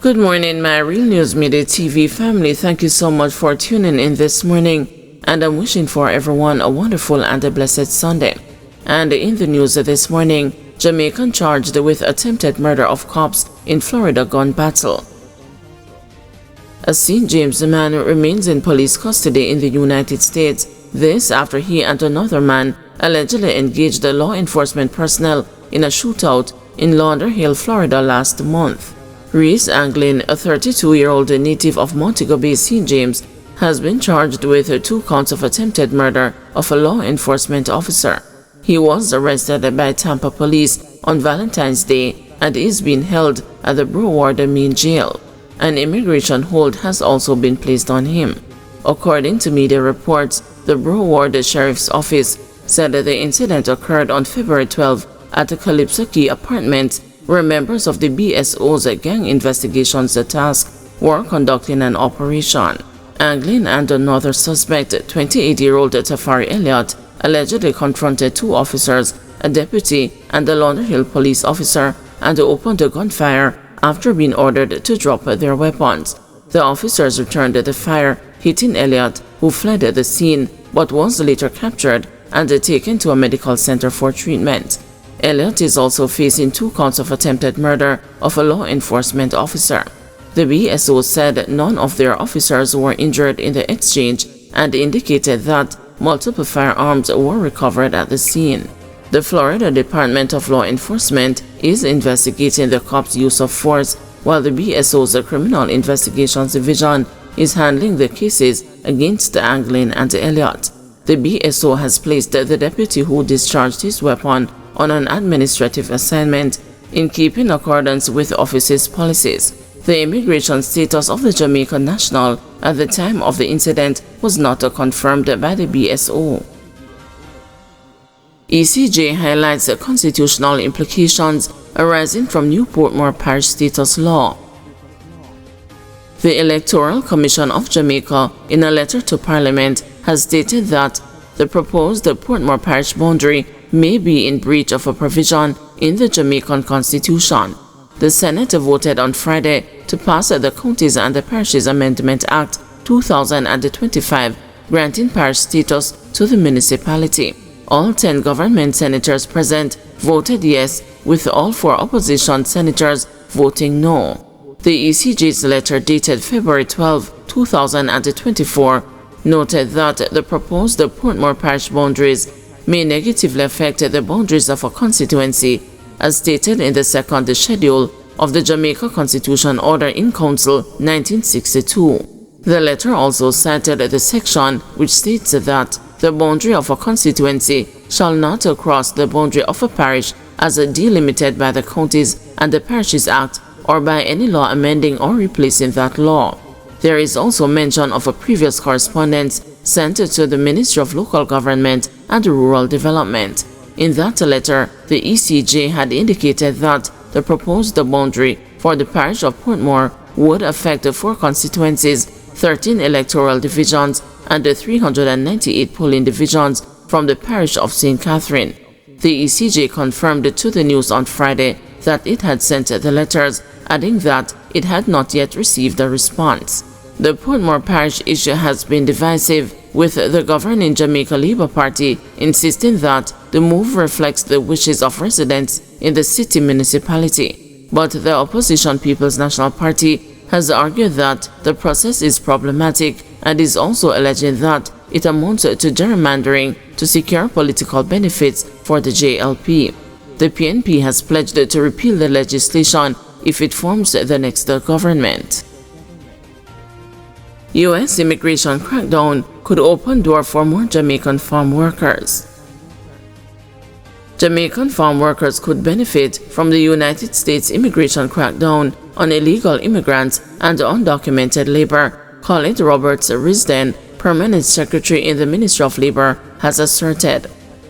Good morning, my Real News Midday TV family. Thank you so much for tuning in this morning, and I'm wishing for everyone a wonderful and a blessed Sunday. And in the news this morning, Jamaican charged with attempted murder of cops in Florida gun battle. A St. James man remains in police custody in the United States, this after he and another man allegedly engaged law enforcement personnel in a shootout in Lauderdale, Florida last month. Reese Anglin, a 32-year-old native of Montego Bay, St. James, has been charged with 2 counts of attempted murder of a law enforcement officer. He was arrested by Tampa police on Valentine's Day and is being held at the Broward Main Jail. An immigration hold has also been placed on him. According to media reports, the Broward Sheriff's Office said that the incident occurred on February 12 at the Calypso Key apartment, where members of the BSO's Gang Investigations Task were conducting an operation. Anglin and another suspect, 28-year-old Tafari Elliott, allegedly confronted 2 officers, a deputy and a Lauderdale police officer, and opened gunfire after being ordered to drop their weapons. The officers returned the fire, hitting Elliott, who fled the scene but was later captured and taken to a medical center for treatment. Elliott is also facing 2 counts of attempted murder of a law enforcement officer. The BSO said none of their officers were injured in the exchange and indicated that multiple firearms were recovered at the scene. The Florida Department of Law Enforcement is investigating the cops' use of force, while the BSO's Criminal Investigations Division is handling the cases against Anglin and Elliott. The BSO has placed the deputy who discharged his weapon on an administrative assignment in keeping accordance with the office's policies. The immigration status of the Jamaican national at the time of the incident was not confirmed by the BSO. ECJ highlights the constitutional implications arising from new Portmore parish status law. The Electoral Commission of Jamaica, in a letter to Parliament, has stated that the proposed Portmore parish boundary may be in breach of a provision in the Jamaican Constitution. The Senate voted on Friday to pass the Counties and the Parishes Amendment Act 2025, granting parish status to the municipality. All 10 government senators present voted yes, with all 4 opposition senators voting no. The ECJ's letter dated February 12, 2024, noted that the proposed Portmore parish boundaries may negatively affect the boundaries of a constituency, as stated in the 2nd schedule of the Jamaica Constitution Order in Council 1962. The letter also cited the section which states that the boundary of a constituency shall not cross the boundary of a parish as delimited by the Counties and the Parishes Act or by any law amending or replacing that law. There is also mention of a previous correspondence sent to the Ministry of Local Government and Rural Development. In that letter, the ECJ had indicated that the proposed boundary for the parish of Portmore would affect 4 constituencies, 13 electoral divisions, and 398 polling divisions from the parish of St. Catherine. The ECJ confirmed to the news on Friday that it had sent the letters, adding that it had not yet received a response. The Portmore parish issue has been divisive, with the governing Jamaica Labour Party insisting that the move reflects the wishes of residents in the city municipality. But the opposition People's National Party has argued that the process is problematic and is also alleging that it amounts to gerrymandering to secure political benefits for the JLP. The PNP has pledged to repeal the legislation if it forms the next government. U.S. immigration crackdown could open door for more Jamaican farm workers. Jamaican farm workers could benefit from the United States immigration crackdown on illegal immigrants and undocumented labor, Colin Roberts Risden, Permanent Secretary in the Ministry of Labor, has asserted.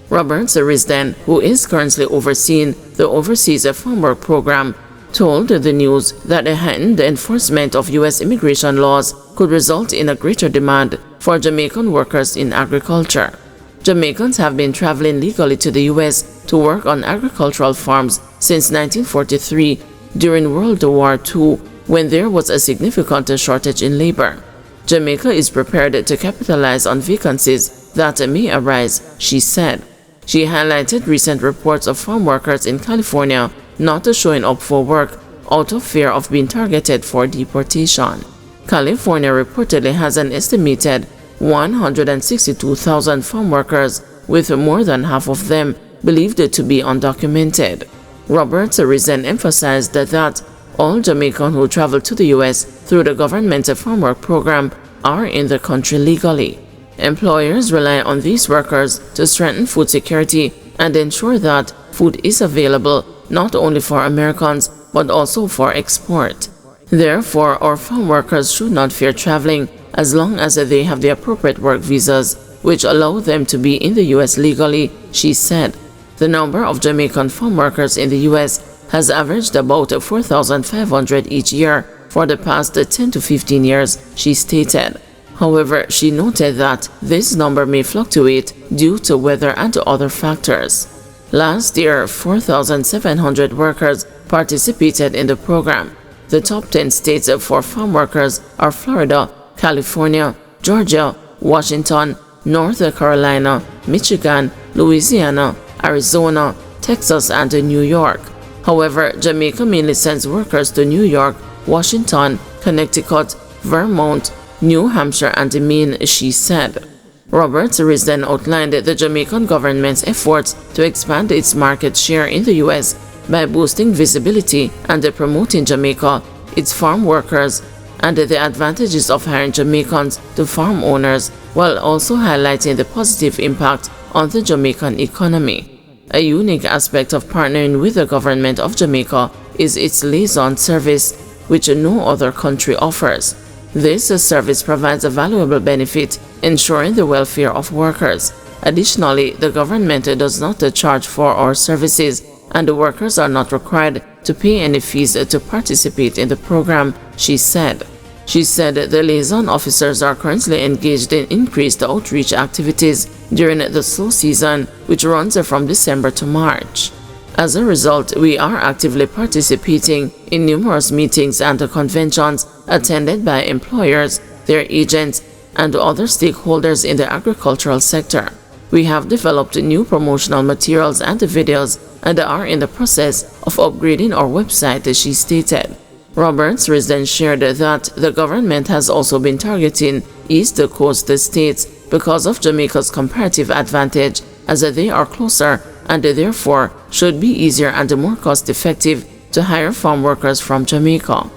Roberts Risden, who is currently overseeing the Overseas Farm Work Program, told the news that a heightened enforcement of U.S. immigration laws could result in a greater demand for Jamaican workers in agriculture. Jamaicans have been traveling legally to the U.S. to work on agricultural farms since 1943 during World War II, when there was a significant shortage in labor. Jamaica is prepared to capitalize on vacancies that may arise, she said. She highlighted recent reports of farm workers in California not showing up for work out of fear of being targeted for deportation. California reportedly has an estimated 162,000 farm workers, with more than half of them believed to be undocumented. Roberts Risen emphasized that all Jamaicans who travel to the U.S. through the government farm work program are in the country legally. Employers rely on these workers to strengthen food security and ensure that food is available not only for Americans but also for export. Therefore, our farm workers should not fear traveling as long as they have the appropriate work visas, which allow them to be in the U.S. legally, she said. The number of Jamaican farm workers in the U.S. has averaged about 4,500 each year for the past 10 to 15 years, she stated. However, she noted that this number may fluctuate due to weather and other factors. Last year, 4,700 workers participated in the program. The top 10 states for farm workers are Florida, California, Georgia, Washington, North Carolina, Michigan, Louisiana, Arizona, Texas, and New York. However, Jamaica mainly sends workers to New York, Washington, Connecticut, Vermont, New Hampshire, and Maine, she said. Roberts then outlined the Jamaican government's efforts to expand its market share in the U.S. by boosting visibility and promoting Jamaica, its farm workers, and the advantages of hiring Jamaicans to farm owners, while also highlighting the positive impact on the Jamaican economy. A unique aspect of partnering with the government of Jamaica is its liaison service, which no other country offers. This service provides a valuable benefit, ensuring the welfare of workers. Additionally, the government does not charge for our services, and the workers are not required to pay any fees to participate in the program, she said. She said the liaison officers are currently engaged in increased outreach activities during the slow season, which runs from December to March. As a result, we are actively participating in numerous meetings and conventions attended by employers, their agents, and other stakeholders in the agricultural sector. We have developed new promotional materials and videos and are in the process of upgrading our website, she stated. Roberts then shared that the government has also been targeting East Coast states because of Jamaica's comparative advantage, as they are closer and therefore should be easier and more cost-effective to hire farm workers from Jamaica.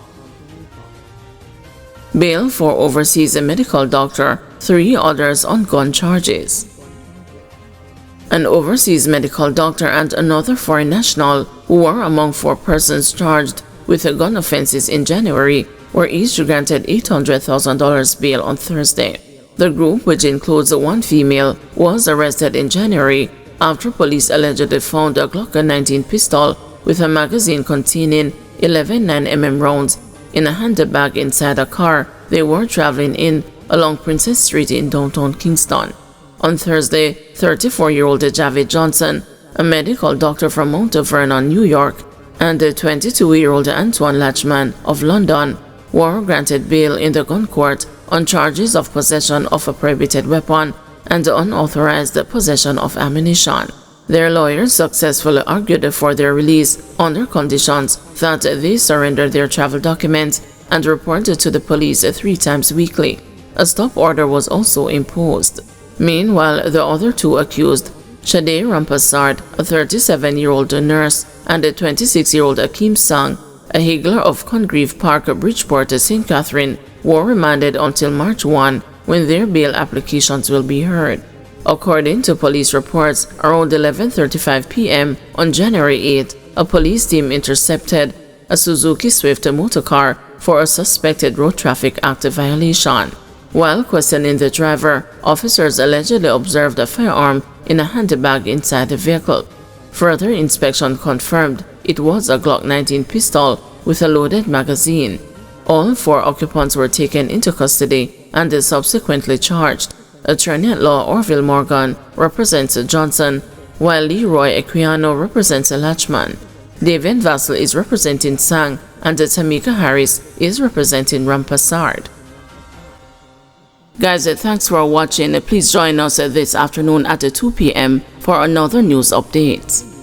Bail for overseas medical doctor, 3 others on gun charges. An overseas medical doctor and another foreign national, who were among 4 persons charged with gun offenses in January, were each granted $800,000 bail on Thursday. The group, which includes 1 female, was arrested in January after police allegedly found a Glock 19 pistol with a magazine containing 11 9mm rounds in a handbag inside a car they were traveling in along Princess Street in downtown Kingston. On Thursday, 34-year-old Javid Johnson, a medical doctor from Mount Vernon, New York, and 22-year-old Antoine Latchman of London were granted bail in the gun court on charges of possession of a prohibited weapon and unauthorized possession of ammunition. Their lawyers successfully argued for their release under conditions that they surrender their travel documents and report to the police 3 times weekly. A stop order was also imposed. Meanwhile, the other 2 accused, Shade Rampassard, a 37-year-old nurse, and a 26-year-old Akeem Sang, a haggler of Congreve Park, Bridgeport, St. Catherine, were remanded until March 1, when their bail applications will be heard. According to police reports, around 11:35 p.m. on January 8, a police team intercepted a Suzuki Swift motorcar for a suspected Road Traffic Act violation. While questioning the driver, officers allegedly observed a firearm in a handbag inside the vehicle. Further inspection confirmed it was a Glock 19 pistol with a loaded magazine. All 4 occupants were taken into custody and subsequently charged. Attorney at law Orville Morgan represents Johnson, while Leroy Equiano represents Latchman. David Vassell is representing Sang, and Tamika Harris is representing Rampasard. Guys, thanks for watching. Please join us this afternoon at 2 p.m. for another news update.